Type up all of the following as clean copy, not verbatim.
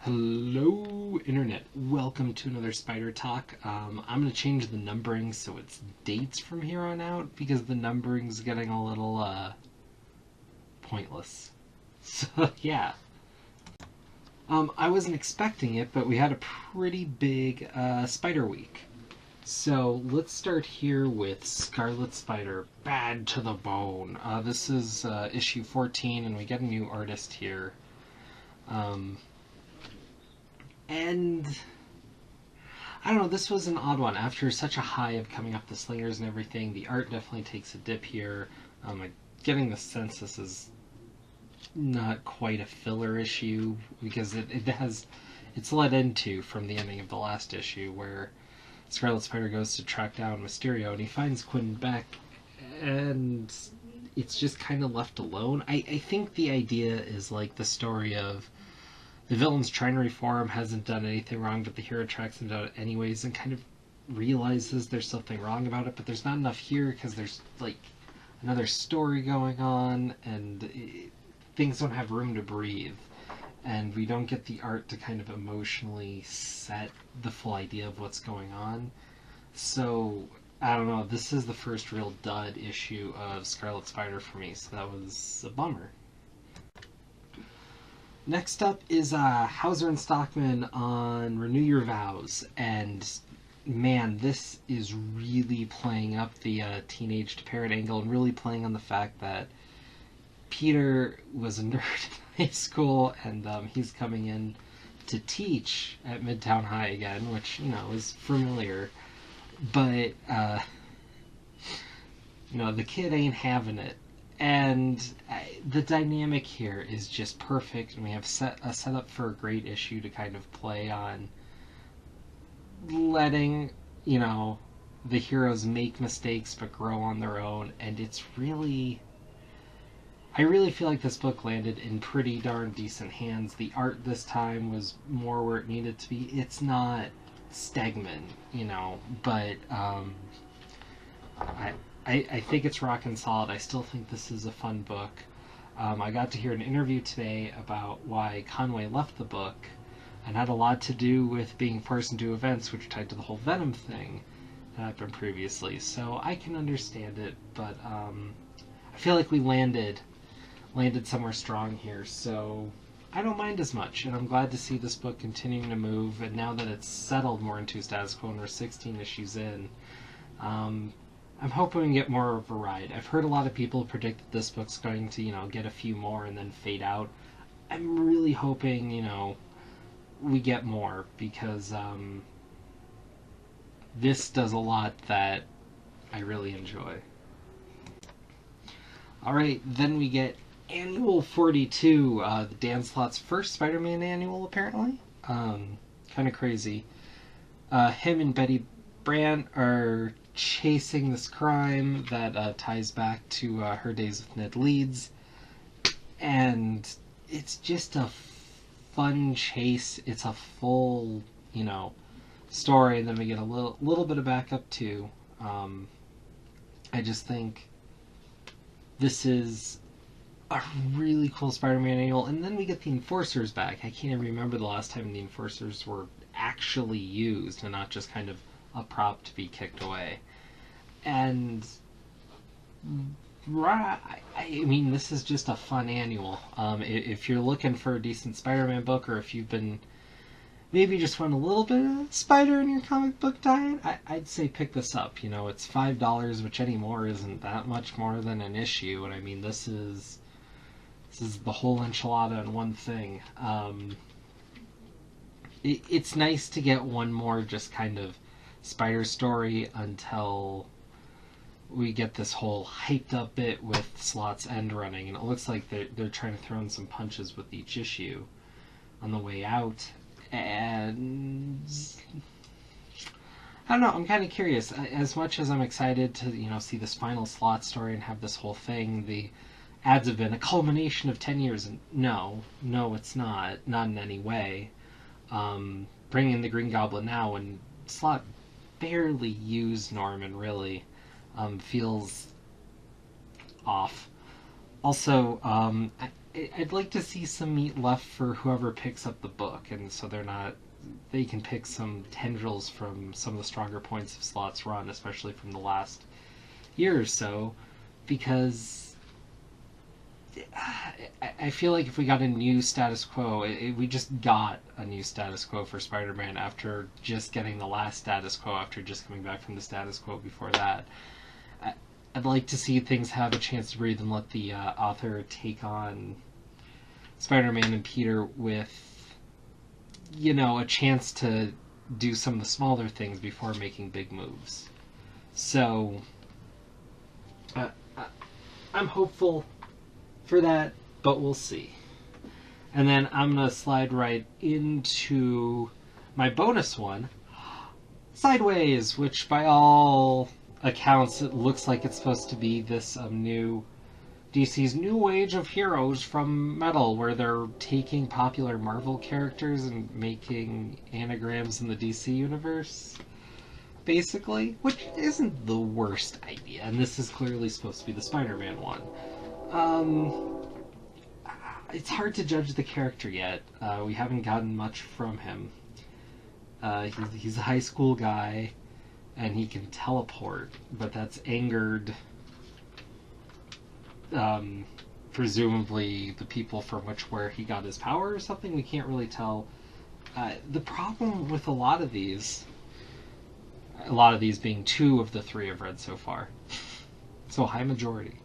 Hello, Internet. Welcome to another Spider Talk. I'm going to change the numbering so it's dates from here on out because the numbering's getting a little pointless. So, yeah. I wasn't expecting it, but we had a pretty big Spider Week. So, let's start here with Scarlet Spider, Bad to the Bone. This is issue 14, and we get a new artist here. And I don't know, this was an odd one. After such a high of coming up the slingers and everything, the art definitely takes a dip here. I'm getting the sense this is not quite a filler issue because it's led into from the ending of the last issue where Scarlet Spider goes to track down Mysterio and he finds Quinn Beck and it's just kind of left alone. I think the idea is like the story of the villain's trying to reform, hasn't done anything wrong, but the hero tracks him down anyways and kind of realizes there's something wrong about it, but there's not enough here because there's like another story going on and things don't have room to breathe. And we don't get the art to kind of emotionally set the full idea of what's going on. So, I don't know, this is the first real dud issue of Scarlet Spider for me, so that was a bummer. Next up is Hauser and Stockman on Renew Your Vows, and man, this is really playing up the teenage to parent angle and really playing on the fact that Peter was a nerd in high school and he's coming in to teach at Midtown High again, which, you know, is familiar, but, the kid ain't having it. And the dynamic here is just perfect, and we have a setup for a great issue to kind of play on letting, the heroes make mistakes but grow on their own, and it's really... I really feel like this book landed in pretty darn decent hands. The art this time was more where it needed to be. It's not Stegman, but I think it's rockin' solid. I still think this is a fun book. I got to hear an interview today about why Conway left the book, and had a lot to do with being forced into events which are tied to the whole Venom thing that happened previously. So I can understand it, but I feel like we landed somewhere strong here, so I don't mind as much, and I'm glad to see this book continuing to move, and now that it's settled more into status quo and we're 16 issues in, I'm hoping we get more of a ride. I've heard a lot of people predict that this book's going to, get a few more and then fade out. I'm really hoping, we get more, because this does a lot that I really enjoy. Alright, then we get Annual 42, the Dan Slott's first Spider-Man annual, apparently. Kind of crazy. Him and Betty Brant are chasing this crime that ties back to her days with Ned Leeds, and it's just a fun chase. It's a full, story, and then we get a little bit of backup too. I just think this is a really cool Spider-Man annual, and then we get the Enforcers back. I can't even remember the last time the Enforcers were actually used and not just kind of a prop to be kicked away. And I mean, this is just a fun annual. If you're looking for a decent Spider-Man book, or if you've been maybe just want a little bit of Spider in your comic book diet, I'd say pick this up. It's $5, which anymore isn't that much more than an issue. And I mean, this is the whole enchilada in one thing. It's nice to get one more just kind of Spider story until we get this whole hyped up bit with Slott's end running, and it looks like they're trying to throw in some punches with each issue on the way out. And I don't know, I'm kind of curious. As much as I'm excited to see this final Slott story and have this whole thing, the ads have been a culmination of 10 years, and no, it's not in any way. Bringing in the Green Goblin now, and Slott barely used Norman, really, feels off. Also, I'd like to see some meat left for whoever picks up the book, and so they can pick some tendrils from some of the stronger points of Slott's run, especially from the last year or so, because I feel like if we got a new status quo, we just got a new status quo for Spider-Man after just getting the last status quo, after just coming back from the status quo before that. I'd like to see things have a chance to breathe and let the author take on Spider-Man and Peter with, a chance to do some of the smaller things before making big moves. So, I'm hopeful for that, but we'll see. And then I'm going to slide right into my bonus one, Sideways, which by all accounts it looks like it's supposed to be this new DC's new age of heroes from Metal, where they're taking popular Marvel characters and making anagrams in the DC universe, basically, which isn't the worst idea, and this is clearly supposed to be the Spider-Man one. It's hard to judge the character yet. We haven't gotten much from him. He's a high school guy, and he can teleport, but that's angered, presumably, the people from where he got his power or something. We can't really tell. The problem with a lot of these being two of the three I've read so far, so high majority,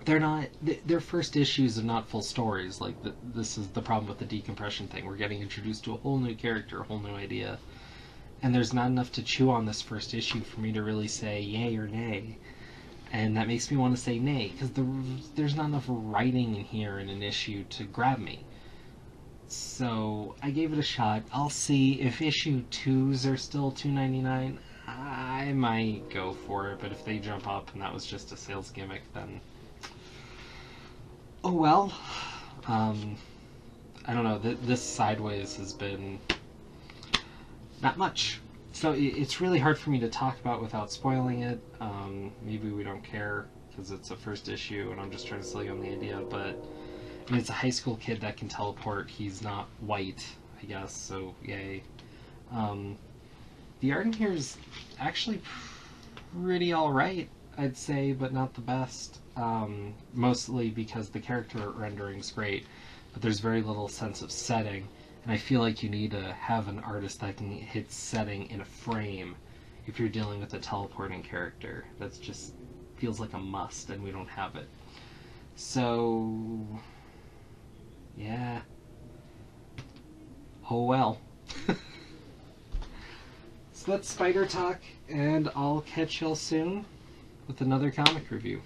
their first issues are not full stories. Like, this is the problem with the decompression thing. We're getting introduced to a whole new character, a whole new idea, and there's not enough to chew on this first issue for me to really say yay or nay. And that makes me want to say nay, because there's not enough writing in here in an issue to grab me. So I gave it a shot. I'll see if issue 2s are still $2.99. I might go for it, but if they jump up and that was just a sales gimmick, then oh well. I don't know. This Sideways has been not much. So it's really hard for me to talk about without spoiling it. Maybe we don't care because it's a first issue and I'm just trying to sell you on the idea, but I mean, it's a high school kid that can teleport. He's not white, I guess, so yay. The art in here is actually pretty alright, I'd say, but not the best. Mostly because the character rendering's great, but there's very little sense of setting. And I feel like you need to have an artist that can hit setting in a frame if you're dealing with a teleporting character. That's just feels like a must, and we don't have it. So, yeah. Oh well. So that's Spider Talk, and I'll catch y'all soon with another comic review.